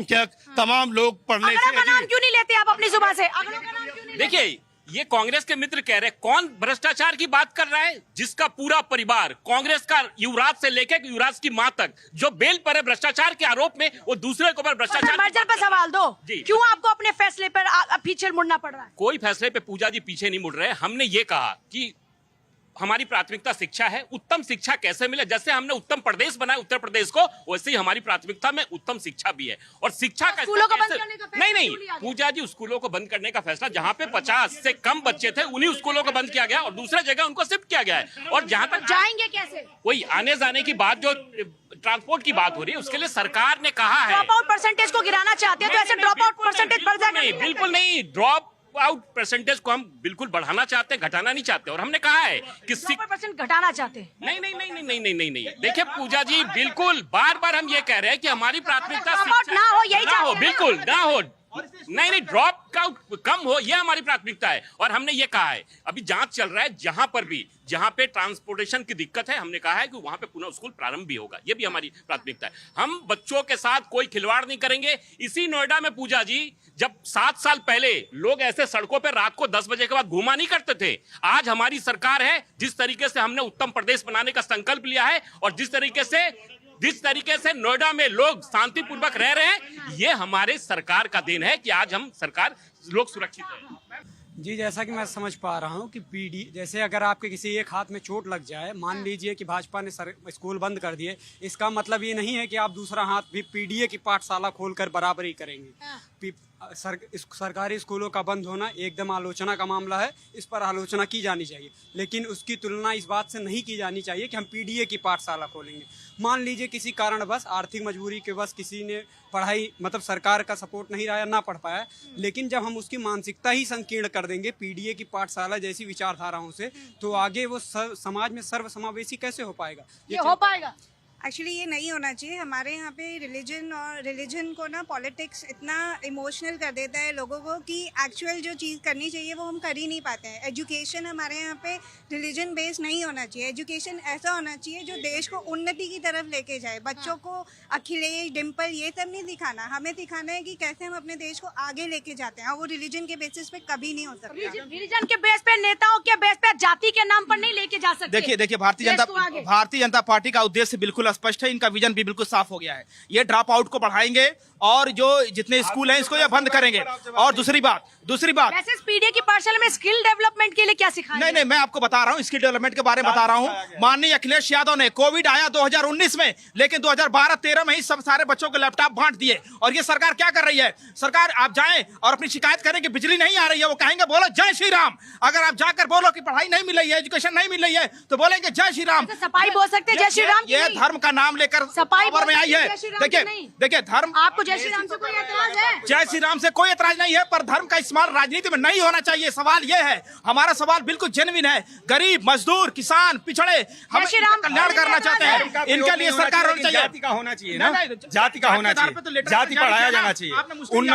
तमाम लोग पढ़ने अगड़ों का नाम क्यों नहीं लेते आप अपनी जुबान से? अगड़ों का नाम क्यों नहीं लेते? देखिए, ये कांग्रेस के मित्र कह रहे हैं, कौन भ्रष्टाचार की बात कर रहा है? जिसका पूरा परिवार कांग्रेस का युवराज से लेकर युवराज की मां तक जो बेल पर है भ्रष्टाचार के आरोप में, वो दूसरे के ऊपर भ्रष्टाचार। मर्जर पर सवाल दो, जी। क्यों आपको अपने फैसले पर पीछे मुड़ना पड़ रहा है? कोई फैसले पे पूजा जी पीछे नहीं मुड़ रहे। हमने ये कहा कि हमारी प्राथमिकता शिक्षा है। उत्तम शिक्षा कैसे मिले? जैसे हमने उत्तम प्रदेश बनाया उत्तर प्रदेश को, वैसे ही हमारी प्राथमिकता में उत्तम शिक्षा भी है। और शिक्षा का स्कूलों को बंद करने का फैसला नहीं क्यों लिया गया? पूजा जी, स्कूलों को बंद करने का फैसला जहाँ पे 50 से कम बच्चे थे उन्हीं स्कूलों को बंद किया गया और दूसरे जगह उनको शिफ्ट किया गया है। और जहाँ तक जाएंगे कैसे? वही आने जाने की बात, जो ट्रांसपोर्ट की बात हो रही है, उसके लिए सरकार ने कहा है। ड्रॉप आउट परसेंटेज को गिराना चाहते हैं तो ऐसे ड्रॉप आउट परसेंटेज बढ़ जाएगा? नहीं, बिल्कुल नहीं। ड्रॉप आउट परसेंटेज को हम बिल्कुल बढ़ाना चाहते हैं, घटाना नहीं चाहते। और हमने कहा है कि 100% घटाना चाहते हैं। नहीं नहीं नहीं नहीं नहीं नहीं नहीं नहीं देखिए पूजा जी, बिल्कुल बार बार हम ये कह रहे हैं कि हमारी प्राथमिकता ड्रॉप आउट ना हो, यही ना हो, चाहते हैं। बिल्कुल ना हो। नहीं नहीं, ड्रॉप आउट कम हो, ये हमारी प्राथमिकता है। और हमने ये कहा है, अभी जांच चल रहा है, जहां पर भी जहां पे ट्रांसपोर्टेशन की दिक्कत है, हमने कहा है कि वहां पे पुनः स्कूल प्रारंभ भी होगा। ये भी हमारी प्राथमिकता है। हम बच्चों के साथ कोई खिलवाड़ नहीं करेंगे। इसी नोएडा में पूजा जी, जब 7 साल पहले लोग ऐसे सड़कों पर रात को 10 बजे के बाद घूमा नहीं करते थे, आज हमारी सरकार है, जिस तरीके से हमने उत्तम प्रदेश बनाने का संकल्प लिया है और जिस तरीके से नोएडा में लोग शांतिपूर्वक रह रहे हैं, ये हमारे सरकार का देन है कि आज हम सरकार लोग सुरक्षित हैं। जी, जैसा कि मैं समझ पा रहा हूँ कि पीडी जैसे अगर आपके किसी एक हाथ में चोट लग जाए, मान लीजिए कि भाजपा ने स्कूल बंद कर दिए, इसका मतलब ये नहीं है कि आप दूसरा हाथ भी पीडीए की पाठशाला खोलकर बराबरी करेंगे। सरकारी स्कूलों का बंद होना एकदम आलोचना का मामला है, इस पर आलोचना की जानी चाहिए, लेकिन उसकी तुलना इस बात से नहीं की जानी चाहिए कि हम पीडीए की पाठशाला खोलेंगे। मान लीजिए किसी कारणवश आर्थिक मजबूरी के बस किसी ने पढ़ाई मतलब सरकार का सपोर्ट नहीं रहा या ना पढ़ पाया, लेकिन जब हम उसकी मानसिकता ही संकीर्ण कर देंगे पीडीए की पाठशाला जैसी विचारधाराओं से, तो आगे वो समाज में सर्वसमावेशी कैसे हो पाएगा? ये हो पाएगा? एक्चुअली ये नहीं होना चाहिए। हमारे यहाँ पे रिलीजन को ना पॉलिटिक्स इतना इमोशनल कर देता है लोगों को कि एक्चुअल जो चीज़ करनी चाहिए वो हम कर ही नहीं पाते हैं। एजुकेशन हमारे यहाँ पे रिलीजन बेस्ड नहीं होना चाहिए। एजुकेशन ऐसा होना चाहिए जो देश को उन्नति की तरफ लेके जाए। बच्चों को अखिलेश, डिम्पल ये सब नहीं दिखाना, हमें दिखाना है कि कैसे हम अपने देश को आगे लेके जाते हैं, और वो रिलीजन के बेसिस पे कभी नहीं हो सकता। रिलीजन के बेस पे, नेताओं के बेस पे, जाति के नाम पर नहीं लेके जा सकते। देखिए भारतीय जनता पार्टी का उद्देश्य बिल्कुल स्पष्ट है, इनका विजन भी बिल्कुल साफ हो गया है। ये ड्रॉप आउट को बढ़ाएंगे और जो जितने स्कूल हैं इसको ये बंद करेंगे। और दूसरी बात वैसे पीडीए की पाठशाला में स्किल डेवलपमेंट के लिए क्या सिखाएंगे? नहीं, मैं आपको बता रहा हूँ, स्किल डेवलपमेंट के बारे में बता रहा हूँ। माननीय अखिलेश यादव ने, कोविड आया 2019 में, लेकिन 2012-13 में ही सब सारे बच्चों को लैपटॉप बांट दिए। और ये सरकार क्या कर रही है? सरकार, आप जाएं और अपनी शिकायत करें कि बिजली नहीं आ रही है, वो कहेंगे बोलो जय श्री राम। अगर आप जाकर बोलो कि पढ़ाई नहीं मिल रही है, एजुकेशन नहीं मिल रही है, तो बोलेंगे जय श्री राम। सफाई बोल सकते जय श्री राम? ये धर्म का नाम लेकर खबर में आई है। देखिए धर्म, आपको जय श्री राम से कोई एतराज है? जय श्री राम से कोई एतराज नहीं है, पर धर्म का इस्तेमाल राजनीति में नहीं होना चाहिए। सवाल ये है, हमारा सवाल बिल्कुल जेन्युइन है। गरीब, मजदूर, किसान, पिछड़े, हम कल्याण करना चाहते हैं, इनके लिए सरकार होनी चाहिए। जाति का होना चाहिए ना, जाति का होना चाहिए, जाति पढ़ाया जाना चाहिए। उन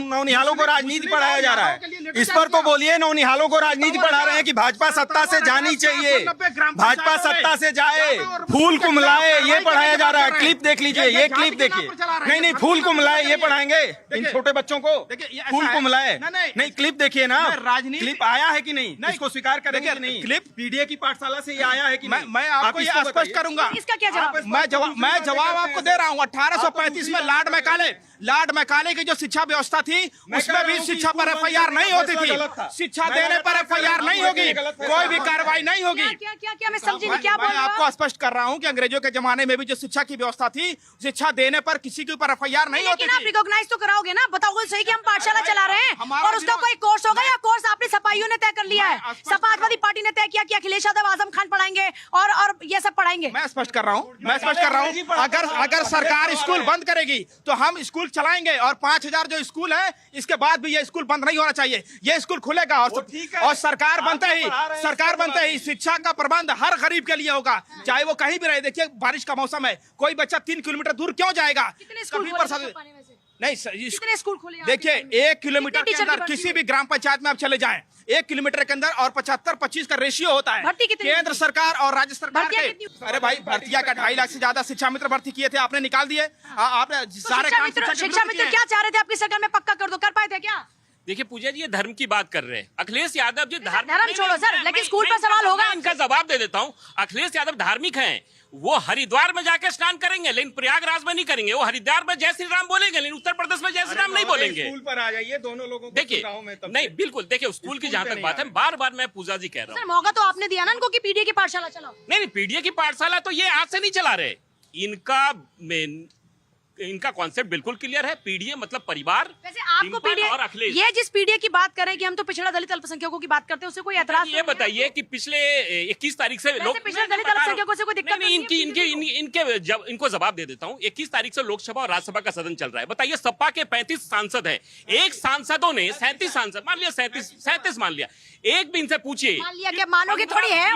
नौनिहालों को राजनीति पढ़ाया जा रहा है। इस पर तो बोलिए, नौनिहालों को राजनीति पढ़ा रहे हैं कि भाजपा सत्ता से जानी चाहिए, भाजपा सत्ता से जाए, फूल कुमलाए, ये पढ़ाया जा रहा है। क्लिप देख लीजिए, ये क्लिप देखिए। नहीं, फूल कुमलाए ये पढ़ाएंगे इन छोटे बच्चों को? फूल कुमलाए नहीं, क्लिप देखिए ना, क्लिप आया है कि नहीं, इसको स्वीकार करेंगे कि नहीं? क्लिप पीडीए की पाठशाला से ये आया है कि नहीं? मैं आपको ये स्पष्ट करूंगा। इसका क्या जवाब? मैं जवाब आपको दे रहा हूँ। 1835 में लॉर्ड मैकाले की जो शिक्षा व्यवस्था थी, उसमें भी शिक्षा पर एफआईआर नहीं होती थी। शिक्षा देने पर एफआईआर नहीं होगी, कोई भी कार्रवाई नहीं होगी। क्या मैं समझी नहीं, क्या बोल मैं आपको स्पष्ट कर रहा हूँ कि अंग्रेजों के जमाने में भी जो शिक्षा की व्यवस्था थी, शिक्षा देने पर किसी के ऊपर एफआईआर नहीं होती थी। आप रिकॉग्नाइज तो कराओगे ना? बताओगे सही कि हम पाठशाला चला रहे हैं और उसका कोई कोर्स होगा, या कोर्स आपने सपाइयों ने तय कर लिया है? समाजवादी पार्टी ने तय किया कि अखिलेश यादव, आजम खान पढ़ाएंगे और ये सब पढ़ाएंगे। मैं स्पष्ट कर रहा हूँ, अगर सरकार स्कूल बंद करेगी तो हम स्कूल चलाएंगे और 5000 जो स्कूल है इसके बाद भी ये स्कूल बंद नहीं होना चाहिए। ये स्कूल खुलेगा और सरकार बनते ही शिक्षा का प्रबंध हर गरीब के लिए होगा, चाहे वो कहीं भी रहे। देखिए बारिश का मौसम है, कोई बच्चा 3 किलोमीटर दूर क्यों जाएगा? कितने स्कूल कभी खोले प्रसाद सर पानी में से? नहीं कितने स्कूल खोले यहाँ देखिए पे? 1 किलोमीटर के कितने टीचर अंदर की किसी भर्ती भी ग्राम पंचायत में आप चले जाएं, 1 किलोमीटर के अंदर और 75-25 का रेशियो होता है। भर्ती कितनी केंद्र सरकार और राज्य सरकार भर्तियां के। कितनी? अरे भाई भर्तियां का 2.5 लाख से ज्यादा शिक्षा मित्र भर्ती किए थे, आपने निकाल दिए। आपने सारे काम शिक्षा मित्र क्या चाह रहे थे आपकी सरकार में? पक्का कर दो, कर पाए थे क्या? देखिए पूजा जी, ये धर्म की बात कर रहे हैं। अखिलेश यादव जी धर्म छोड़ो सर, लेकिन स्कूल पर सवाल होगा। इनका जवाब दे देता हूँ। अखिलेश यादव धार्मिक हैं, वो हरिद्वार में जाके स्नान करेंगे लेकिन प्रयागराज में नहीं करेंगे। वो हरिद्वार में जय श्री राम बोलेंगे लेकिन उत्तर प्रदेश में जय श्री राम नहीं बोलेंगे। स्कूल पर आ जाइए, दोनों लोगों को देखिए नहीं, बिल्कुल देखिए, स्कूल की जहां तक बात है, बार बार मैं पूजा जी कह रहा सर हूँ, मौका तो आपने दिया ना इनको कि पीडीए की पाठशाला चलाओ। नहीं पीडीए की पाठशाला तो ये आज से नहीं चला रहे। इनका कॉन्सेप्ट बिल्कुल क्लियर है। पीडीए मतलब परिवार। वैसे आपको डिम्पल पीडीए, और अखिलेश, ये जिस पीडीए की बात करें कि हम तो पिछड़ा दलित अल्पसंख्यकों की बात करते हैं, उससे कोई एतराज ये बताइए कि पिछले 21 तारीख से लोग पिछले दलित अल्पसंख्यकों से कोई दिक्कत नहीं, इनको जवाब दे देता हूँ। 21 तारीख से लोकसभा और राज्यसभा का सदन चल रहा है। बताइए सपा के 35 सांसद हैं, एक सांसदों ने 37 सांसद मान लिया, 37 मान लिया, एक भी इनसे पूछिए, मान लिया क्या? मानोगे थोड़ी है।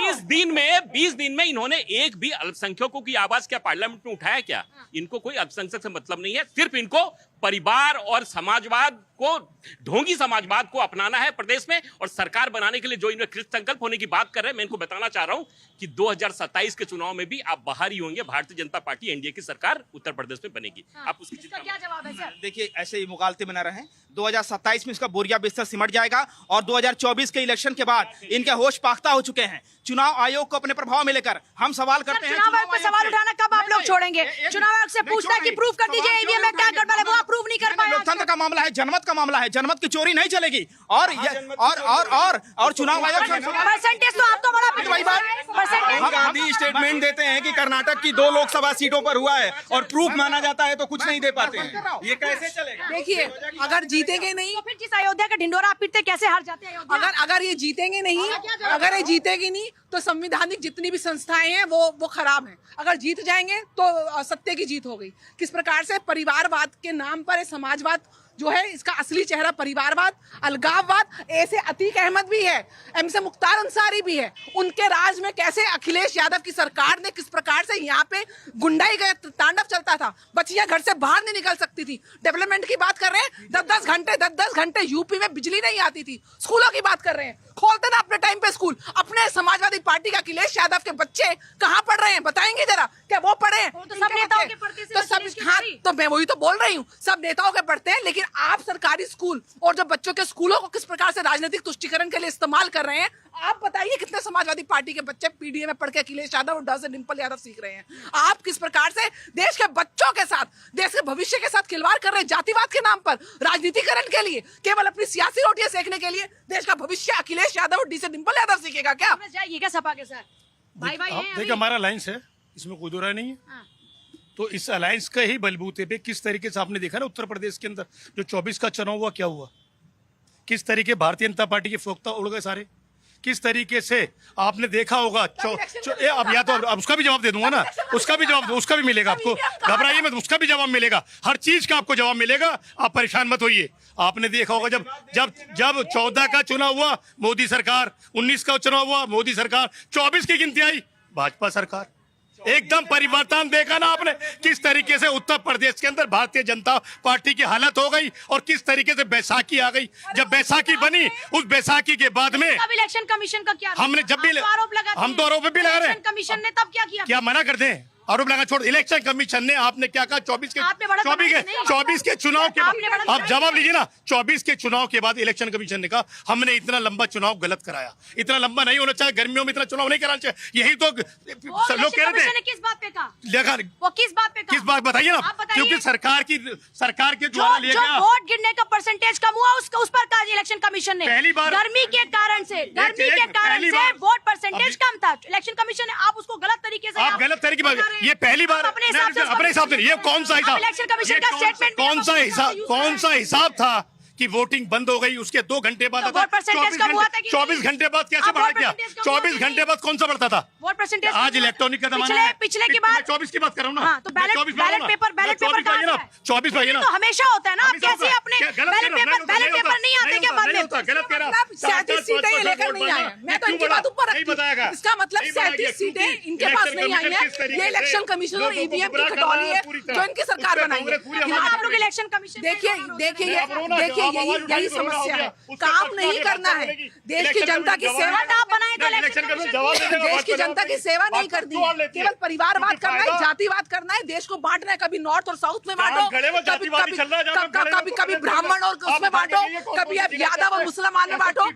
20 दिन में इन्होंने एक भी अल्पसंख्यकों की आवाज क्या पार्लियामेंट में उठाया क्या? इनको कोई अल्पसंख्यक से मतलब नहीं है, सिर्फ इनको परिवार और समाजवाद को, ढोंगी समाजवाद को अपनाना है प्रदेश में। और सरकार बनाने के लिए जो इन्हें कृत संकल्प होने की बात कर रहे हैं, मैं इनको बताना चाह रहा हूं कि 2027 के चुनाव में भी आप बाहर ही होंगे। भारतीय जनता पार्टी एनडीए की सरकार उत्तर प्रदेश में बनेगी। आप उसकी चिंता क्या जवाब है सर? देखिए ऐसे ही मुगालते में न रहें। 2027 में इसका बोरिया बिस्तर सिमट जाएगा और 2024 के इलेक्शन के बाद इनके होश पाख्ता हो चुके हैं। चुनाव आयोग को अपने प्रभाव में लेकर हम सवाल करते हैं, चुनाव आयोग पर सवाल उठाना कब आप लोग छोड़ेंगे? चुनाव आयोग से पूछना कि प्रूफ कर दीजिए ईवीएम में क्या गड़बड़ है, वो आप प्रूफ नहीं कर पाए। लोकतंत्र का मामला है, जनमत का मामला है, जनमत की चोरी नहीं चलेगी। और चुनाव आयोग परसेंटेज तो आपको बड़ा वही बात। परसेंटेज गांधी स्टेटमेंट देते हैं कि कर्नाटक की 2 लोकसभा सीटों पर हुआ है और प्रूफ माना जाता है तो कुछ नहीं दे पाते हैं। ये कैसे चलेगा? देखिए, अगर जीतेंगे नहीं, तो फिर जिस अयोध्या का ढिंडोरा आप पीटते कैसे हार जाते हैं अयोध्या? अगर ये जीतेंगे नहीं, अगर ये जीतेगी नहीं तो संविधानिक जितनी भी संस्थाएं हैं वो खराब हैं। अगर जीत जाएंगे तो सत्य की जीत हो गई। किस प्रकार से परिवारवाद के नाम पर समाजवाद जो है, इसका असली चेहरा परिवारवाद, अलगाववाद, ऐसे अतीक अहमद भी है, एम से मुख्तार अंसारी भी है। उनके राज में कैसे अखिलेश यादव की सरकार ने किस प्रकार से यहाँ पे गुंडाई का तांडव चलता था, बच्चियां घर से बाहर नहीं निकल सकती थी। डेवलपमेंट की बात कर रहे हैं, 10-10 घंटे यूपी में बिजली नहीं आती थी। स्कूलों की बात कर रहे हैं, खोलते ना अपने टाइम पे स्कूल। अपने समाजवादी पार्टी का अखिलेश यादव के बच्चे कहाँ पढ़ रहे हैं बताएंगे जरा? क्या वो पढ़े हैं? तो सब नेताओं के पढ़ते तो सब, हाँ, तो मैं वही तो बोल रही हूँ, सब नेताओं के पढ़ते हैं, लेकिन आप सरकारी स्कूल और जो बच्चों के स्कूलों को किस प्रकार से राजनीतिक तुष्टीकरण के लिए इस्तेमाल कर रहे हैं। आप बताइए कितने समाजवादी पार्टी के बच्चे पीडीए में पढ़ के अखिलेश यादव और डॉ डिम्पल यादव सीख रहे हैं। आप किस प्रकार से देश के बच्चों के साथ, देश के भविष्य के साथ खिलवाड़ कर रहे हैं, जातिवाद के नाम पर, राजनीतिकरण के लिए, केवल अपनी सियासी रोटियां सेकने के लिए। देश का भविष्य अखिलेश यादव और डी डिम्पल यादव सीखेगा क्या? जाइए क्या सपा के सर? भाई भाई हैं देखिए, हमारा अलायंस है, इसमें कोई दो राय नहीं है। हाँ। तो इस अलायंस के ही बलबूते पे किस तरीके से आपने देखा ना उत्तर प्रदेश के अंदर जो 24 का चुनाव हुआ, क्या हुआ, किस तरीके भारतीय जनता पार्टी के फोक्ता उड़ गए सारे, किस तरीके से आपने देखा होगा। अब या तो अब उसका भी जवाब दे दूंगा ना, उसका भी मिलेगा आपको, घबराइए मत, उसका भी जवाब मिलेगा, हर चीज का आपको जवाब मिलेगा, आप परेशान मत होइए। आपने देखा होगा जब 14 का चुनाव हुआ मोदी सरकार, 19 का चुनाव हुआ मोदी सरकार, 24 की गिनती आई भाजपा सरकार। एकदम परिवर्तन देखा ना आपने, किस तरीके से उत्तर प्रदेश के अंदर भारतीय जनता पार्टी की हालत हो गई और किस तरीके से बैसाखी आ गई। जब बैसाखी बनी, उस बैसाखी के बाद में इलेक्शन कमीशन का क्या? हमने जब भी आरोप लगाते हैं, हम तो आरोप भी लगा रहे हैं, कमीशन ने तब क्या किया? क्या मना कर दें? आरोप लगा छोड़, इलेक्शन कमीशन ने आपने क्या कहा? 24 के चुनाव के बाद, आप जवाब लीजिए ना, 24 के चुनाव के बाद इलेक्शन कमीशन ने कहा हमने इतना लंबा चुनाव गलत कराया, इतना लंबा नहीं होना चाहिए, गर्मियों में इतना चुनाव नहीं कराना चाहिए। यही तो लोग कह रहे थे। किस बात पे कहा? वो किस बात पे कहा? किस बात बताइए ना, क्योंकि सरकार के द्वारा लिया गया वोट गिरने का परसेंटेज कम हुआ, उस पर कहा इलेक्शन कमीशन ने। पहली बार गर्मी के कारण से वोट परसेंटेज कम था, इलेक्शन कमीशन ने, आप उसको गलत तरीके से, आप गलत तरीके से, ये पहली बार अपने हिसाब से, ये कौन सा हिसाब, इलेक्शन कमीशन का स्टेटमेंट कौन सा हिसाब था कि वोटिंग बंद हो गई, उसके 2 घंटे बाद तो आता वोट परसेंटेज कम हुआ था कि 24 घंटे बाद कैसे अब बढ़ा वोट क्या? परसेंटेज कम हुआ 24 कि घंटे बाद कौन सा बढ़ता था? वोट परसेंटेज आज इलेक्ट्रॉनिक का जमाना है। पिछले की बात 24 की बात कर रहा हूँ ना। हाँ, तो बैलेट 24 पेपर कहाँ से है? 24 भाई ना। तो हमेशा होता है ना, आप हमेशा कैसे होता है। अपने क्या गलत बैलेट कह रहा हूँ? पेपर नहीं आते क्या बाद में? गलत कह रहा हूँ। मतलब 37 सीटें ये लेकर नहीं आए। मैं तो इनकी बात ऊपर रखती हूँ। इसका मतलब 37 सीटें इनके पास नहीं आई हैं। ये इलेक्शन कमीशन और ईवीएम की खटौली है जो इनकी सरकार बनाई है। आप लोग इलेक्शन कमीशन देखिए यही समस्या है। काम नहीं करना है, देश की जनता की सेवा आप बनाए तो इलेक्शन देश की जनता की सेवा नहीं करनी है, केवल परिवारवाद करना है, जातिवाद करना है, देश को बांटना है। कभी नॉर्थ और साउथ में बांटो, कभी ब्राह्मण और उसमें बांटो, कभी आप यादव और मुसलमान में बांटो।